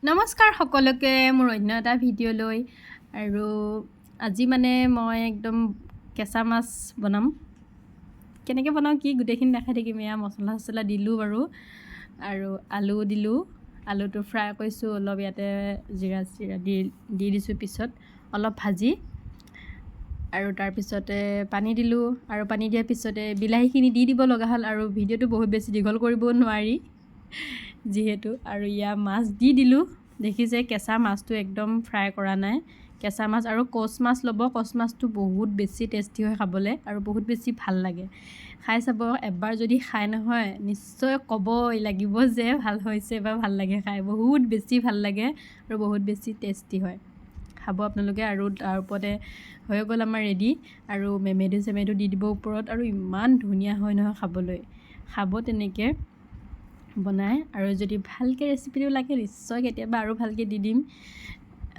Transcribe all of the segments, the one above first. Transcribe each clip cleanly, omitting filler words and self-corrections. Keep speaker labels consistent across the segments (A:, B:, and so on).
A: নমস্কাৰ সকলোকে মোৰ অন্য এটা ভিডিঅ'লৈ আৰু আজি মানে মই একদম কেঁচা মাছ বনাম। কেনেকৈ বনাওঁ কি গোটেইখিনি দেখাই থাকিম। এয়া মছলা চছলা দিলোঁ বাৰু আৰু আলু দিলোঁ, আলুটো ফ্ৰাই কৰিছোঁ অলপ, ইয়াতে জিৰা চিৰা দি দিছোঁ পিছত অলপ ভাজি, আৰু তাৰপিছতে পানী দিলোঁ আৰু পানী দিয়াৰ পিছতে বিলাহীখিনি দি দিব লগা হ'ল। আৰু ভিডিঅ'টো বহুত বেছি দীঘল কৰিব নোৱাৰি যিহেতু, আৰু ইয়াৰ মাছ দি দিলোঁ। দেখিছে কেঁচা মাছটো একদম ফ্ৰাই কৰা নাই, কেঁচা মাছ আৰু কচ মাছ ল'ব। কচ মাছটো বহুত বেছি টেষ্টি হয় খাবলৈ আৰু বহুত বেছি ভাল লাগে। খাই চাব, এবাৰ যদি খাই নহয় নিশ্চয় ক'বই লাগিব যে ভাল হৈছে বা ভাল লাগে খাই, বহুত বেছি ভাল লাগে আৰু বহুত বেছি টেষ্টি হয়। খাব আপোনালোকে। আৰু তাৰ ওপৰতে হৈ গ'ল আমাৰ ৰেডি, আৰু মেমেধু দি দিব ওপৰত, আৰু ইমান ধুনীয়া হয় নহয় খাবলৈ। খাব তেনেকৈ বনাই, আৰু যদি ভালকৈ ৰেচিপিটো লাগে নিশ্চয় কেতিয়াবা আৰু ভালকৈ দি দিম।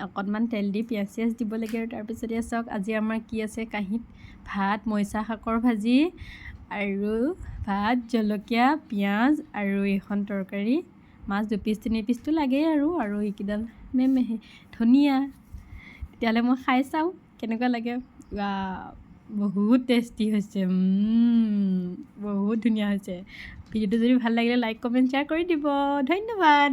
A: অকণমান তেল দি পিঁয়াজ চিয়াজ দিব লাগে। আৰু তাৰপিছতে চাওক আজি আমাৰ কি আছে কাঁহীত, ভাত, মৰিচা শাকৰ ভাজি আৰু ভাত, জলকীয়া, পিঁয়াজ আৰু এইখন তৰকাৰী, মাছ 2 পিচ 3 পিচটো লাগেই আৰু এইকেইডাল ধনিয়া। তেতিয়াহ'লে মই খাই চাওঁ কেনেকুৱা লাগে। বহুত টেষ্টি হৈছে, বহুত ধুনীয়া হৈছে। ভিডিঅ'টো যদি ভাল লাগিলে লাইক কমেণ্ট শ্বেয়াৰ কৰি দিব। ধন্যবাদ।